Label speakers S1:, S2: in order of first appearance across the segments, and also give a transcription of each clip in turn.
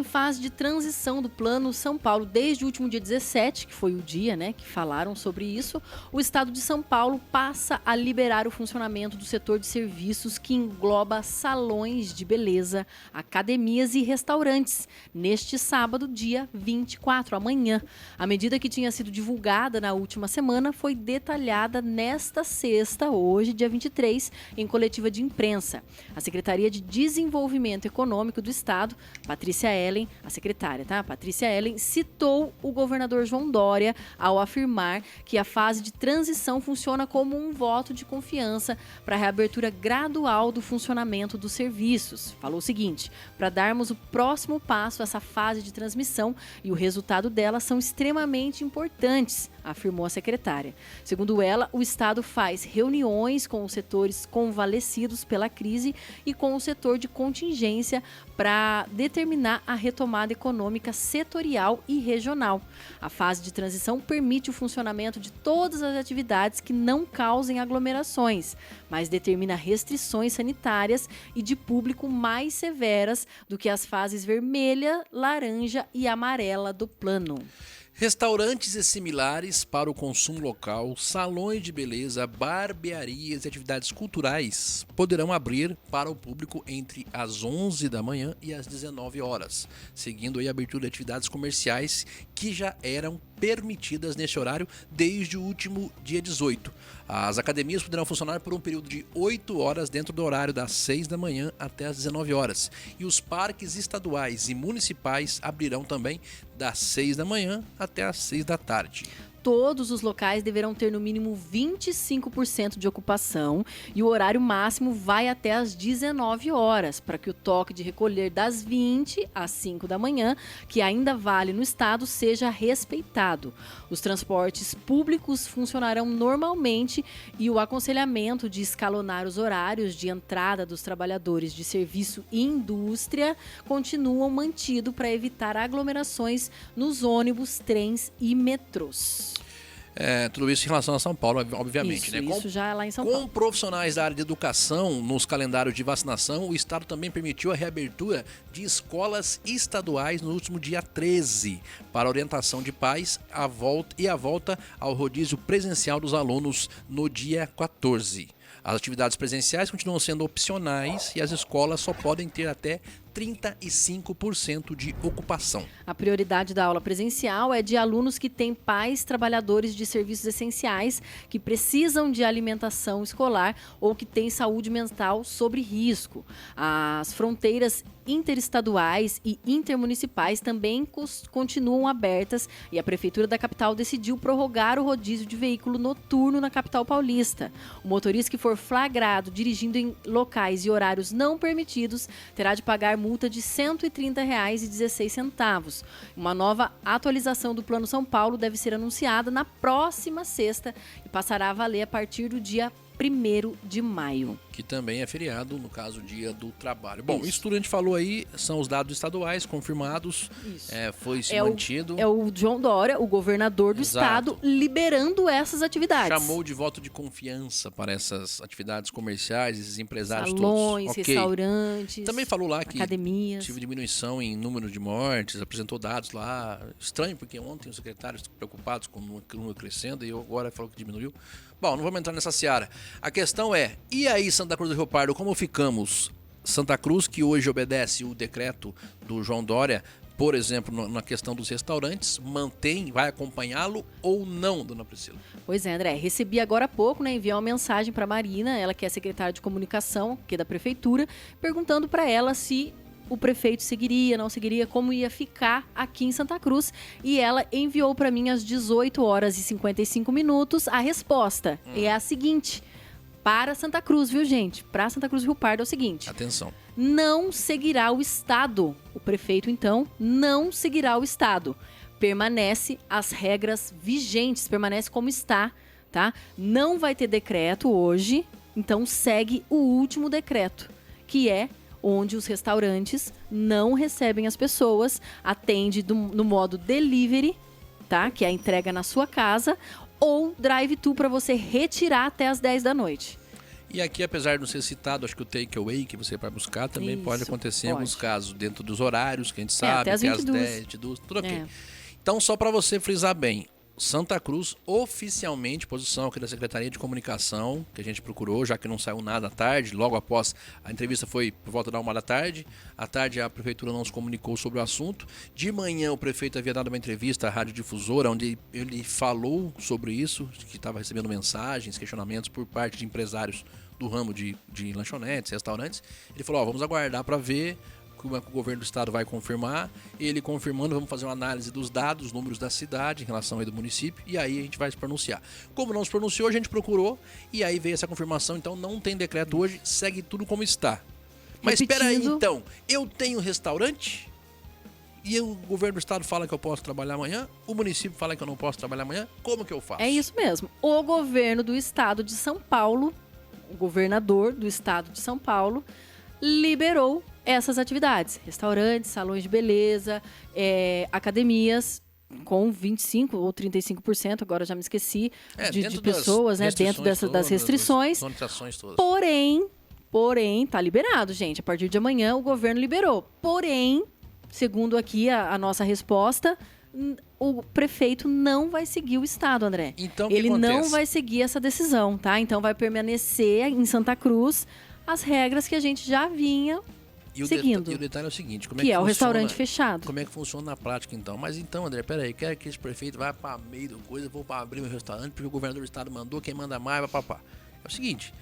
S1: fase de transição do Plano São Paulo, desde o último dia 17, que foi o dia, né, que falaram sobre isso, o estado de São Paulo passa a liberar o funcionamento do setor de serviços que engloba salões de beleza, academias e restaurantes, neste sábado, dia 24, amanhã. A medida que tinha sido divulgada na última semana foi detalhada nesta sexta, hoje, dia 23, em coletiva de imprensa. A Secretaria de Desenvolvimento Econômico do Estado, Patrícia Ellen, a secretária, tá? Patrícia Ellen, citou o governador João Dória ao afirmar que a fase de transição funciona como um voto de confiança para a reabertura gradual do funcionamento dos serviços. Falou o seguinte: para darmos o próximo passo, essa fase de transmissão e o resultado dela são extremamente importantes, afirmou a secretária. Segundo ela, o Estado faz reuniões com os setores convalescidos pela crise e com o setor de contingência para determinar a retomada econômica setorial e regional. A fase de transição permite o funcionamento de todas as atividades que não causem aglomerações, mas determina restrições sanitárias e de público mais severas do que as fases vermelha, laranja e amarela do plano.
S2: Restaurantes e similares para o consumo local, salões de beleza, barbearias e atividades culturais poderão abrir para o público entre as 11 da manhã e as 19 horas, seguindo a abertura de atividades comerciais que já eram permitidas nesse horário desde o último dia 18. As academias poderão funcionar por um período de 8 horas dentro do horário das 6 da manhã até as 19 horas. E os parques estaduais e municipais abrirão também das 6 da manhã até as 6 da tarde.
S1: Todos os locais deverão ter no mínimo 25% de ocupação e o horário máximo vai até às 19 horas, para que o toque de recolher das 20 às 5 da manhã, que ainda vale no estado, seja respeitado. Os transportes públicos funcionarão normalmente e o aconselhamento de escalonar os horários de entrada dos trabalhadores de serviço e indústria continuam mantido para evitar aglomerações nos ônibus, trens e metrôs.
S2: Tudo isso em relação a São Paulo, obviamente.
S1: Isso já é lá em São Paulo.
S2: Com profissionais da área de educação nos calendários de vacinação, o Estado também permitiu a reabertura de escolas estaduais no último dia 13, para orientação de pais a volta ao rodízio presencial dos alunos no dia 14. As atividades presenciais continuam sendo opcionais e as escolas só podem ter até 35% de ocupação.
S1: A prioridade da aula presencial é de alunos que têm pais trabalhadores de serviços essenciais que precisam de alimentação escolar ou que têm saúde mental sob risco. As fronteiras interestaduais e intermunicipais também continuam abertas e a Prefeitura da capital decidiu prorrogar o rodízio de veículo noturno na capital paulista. O motorista que for flagrado dirigindo em locais e horários não permitidos terá de pagar multa de R$ 130,16. Uma nova atualização do Plano São Paulo deve ser anunciada na próxima sexta e passará a valer a partir do dia 1º de maio.
S2: Que também é feriado, no caso, Dia do Trabalho. Bom, isso tudo a gente falou aí, são os dados estaduais confirmados, foi-se mantido.
S1: É o João Dória, o governador do estado, liberando essas atividades.
S2: Chamou de voto de confiança para essas atividades comerciais, esses empresários
S1: salões,
S2: todos.
S1: restaurantes,
S2: também falou lá que
S1: academias.
S2: Tive diminuição em número de mortes, apresentou dados lá. Estranho, porque ontem os secretários preocupados com o número crescendo e agora falou que diminuiu. Bom, não vamos entrar nessa seara. A questão é, e aí Santa Cruz do Rio Pardo, como ficamos? Santa Cruz, que hoje obedece o decreto do João Dória, por exemplo, na questão dos restaurantes, vai acompanhá-lo ou não, dona Priscila?
S1: Pois é, André, recebi agora há pouco, enviei uma mensagem para a Marina, ela que é secretária de comunicação, que é da prefeitura, perguntando para ela se o prefeito seguiria, não seguiria, como ia ficar aqui em Santa Cruz. E ela enviou para mim às 18 horas e 55 minutos a resposta. É a seguinte: para Santa Cruz, viu, gente? Para Santa Cruz do Rio Pardo é o seguinte.
S2: Atenção.
S1: Não seguirá o Estado. O prefeito, então, não seguirá o Estado. Permanece as regras vigentes, permanece como está, tá? Não vai ter decreto hoje, então segue o último decreto, que é onde os restaurantes não recebem as pessoas, atende no modo delivery, tá? Que é a entrega na sua casa, ou drive-thru para você retirar até as 10 da noite.
S2: E aqui, apesar de não ser citado, acho que o takeaway que você vai buscar também pode acontecer em alguns casos, dentro dos horários que a gente sabe,
S1: até às
S2: 10, 22, tudo ok. Então, só para você frisar bem, Santa Cruz, oficialmente, posição aqui da Secretaria de Comunicação, que a gente procurou, já que não saiu nada à tarde, logo após a entrevista foi por volta da 1h à tarde a Prefeitura não se comunicou sobre o assunto. De manhã o prefeito havia dado uma entrevista à Rádio Difusora, onde ele falou sobre isso, que estava recebendo mensagens, questionamentos por parte de empresários do ramo de lanchonetes, restaurantes. Ele falou, vamos aguardar para ver como é que o governo do estado vai confirmar. Ele confirmando, vamos fazer uma análise dos dados, os números da cidade em relação aí do município, e aí a gente vai se pronunciar. Como não se pronunciou, a gente procurou e aí veio essa confirmação. Então não tem decreto hoje, segue tudo como está. Mas espera aí, então, eu tenho restaurante e o governo do estado fala que eu posso trabalhar amanhã, o município fala que eu não posso trabalhar amanhã, como que eu faço?
S1: É isso mesmo. O governo do estado de São Paulo, o governador do estado de São Paulo, liberou essas atividades, restaurantes, salões de beleza, academias com 25% ou 35%, agora já me esqueci, de pessoas, né, dentro das restrições. Porém, tá liberado, gente. A partir de amanhã o governo liberou. Porém, segundo aqui a nossa resposta, o prefeito não vai seguir o estado, André.
S2: Então,
S1: ele não vai seguir essa decisão, tá? Então vai permanecer em Santa Cruz as regras que a gente já vinha seguindo.
S2: E o detalhe é o seguinte, como
S1: que é o restaurante fechado.
S2: Como é que funciona na prática, então? Mas então, André, peraí, quero que esse prefeito vá para meio da coisa, vou para abrir meu restaurante, porque o governador do estado mandou, quem manda mais vai papá. É o seguinte,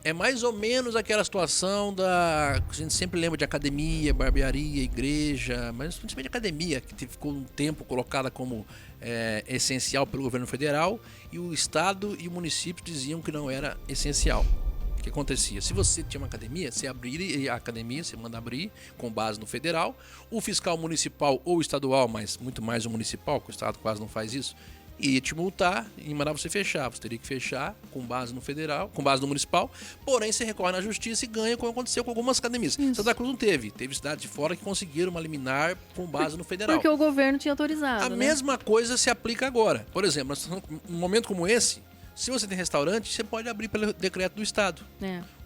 S2: é mais ou menos aquela situação a gente sempre lembra de academia, barbearia, igreja, mas principalmente academia, que ficou um tempo colocada como essencial pelo governo federal, e o estado e o município diziam que não era essencial. O que acontecia? Se você tinha uma academia, você abriria a academia, você manda abrir com base no federal. O fiscal municipal ou estadual, mas muito mais o municipal, que o estado quase não faz isso, ia te multar e mandar você fechar. Você teria que fechar com base no federal, com base no municipal, porém você recorre na justiça e ganha, como aconteceu com algumas academias. Isso. Santa Cruz não teve. Teve cidades de fora que conseguiram uma liminar com base no federal.
S1: Porque o governo tinha autorizado.
S2: A mesma coisa se aplica agora. Por exemplo, num momento como esse, se você tem restaurante, você pode abrir pelo decreto do estado.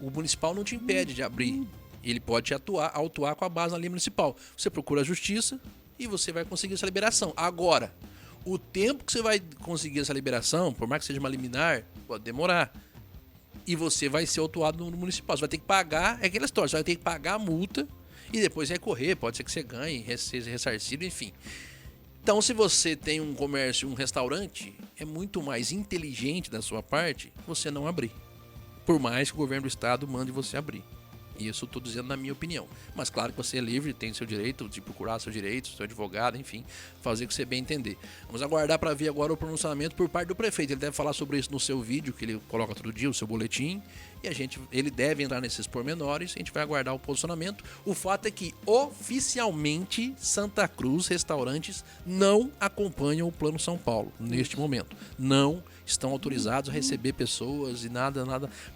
S2: O municipal não te impede de abrir. Ele pode autuar com a base na lei municipal. Você procura a justiça e você vai conseguir essa liberação. Agora, o tempo que você vai conseguir essa liberação, por mais que seja uma liminar, pode demorar. E você vai ser autuado no municipal. Você vai ter que pagar, é aquela história, você vai ter que pagar a multa e depois recorrer. Pode ser que você ganhe, seja ressarcido, enfim. Então, se você tem um comércio, um restaurante, é muito mais inteligente da sua parte você não abrir. Por mais que o governo do estado mande você abrir. Isso eu estou dizendo na minha opinião. Mas claro que você é livre, tem seu direito de procurar seu direito, seu advogado, enfim, fazer o que você bem entender. Vamos aguardar para ver agora o pronunciamento por parte do prefeito. Ele deve falar sobre isso no seu vídeo, que ele coloca todo dia, o seu boletim. E ele deve entrar nesses pormenores, a gente vai aguardar o posicionamento. O fato é que, oficialmente, Santa Cruz Restaurantes não acompanham o Plano São Paulo, neste momento. Não estão autorizados a receber pessoas e nada,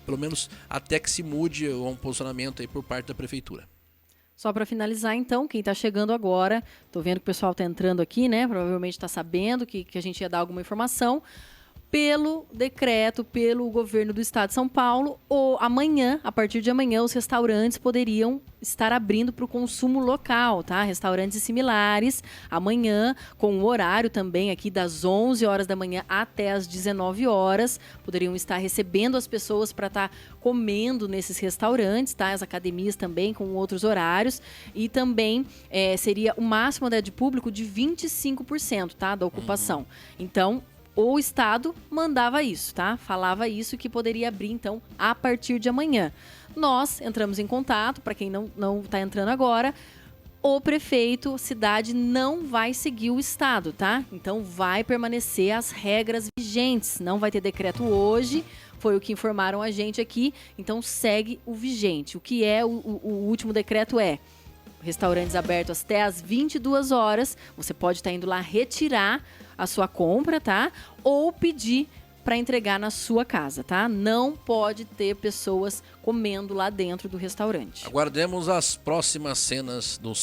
S2: pelo menos até que se mude um posicionamento aí por parte da prefeitura.
S1: Só para finalizar, então, quem está chegando agora, estou vendo que o pessoal está entrando aqui, né? Provavelmente está sabendo que a gente ia dar alguma informação. Pelo decreto, pelo governo do estado de São Paulo, amanhã, a partir de amanhã, os restaurantes poderiam estar abrindo para o consumo local, tá? Restaurantes similares, amanhã, com o horário também aqui das 11 horas da manhã até as 19 horas, poderiam estar recebendo as pessoas para estar comendo nesses restaurantes, tá? As academias também com outros horários, e também seria o máximo de público de 25%, tá? Da ocupação. Então, o estado mandava isso, tá? Falava isso, que poderia abrir, então, a partir de amanhã. Nós entramos em contato, para quem não está entrando agora, o prefeito, cidade, não vai seguir o estado, tá? Então, vai permanecer as regras vigentes. Não vai ter decreto hoje, foi o que informaram a gente aqui. Então, segue o vigente. O que é o último decreto restaurantes abertos até às 22 horas. Você pode estar indo lá retirar a sua compra, tá? Ou pedir para entregar na sua casa, tá? Não pode ter pessoas comendo lá dentro do restaurante.
S2: Aguardemos as próximas cenas do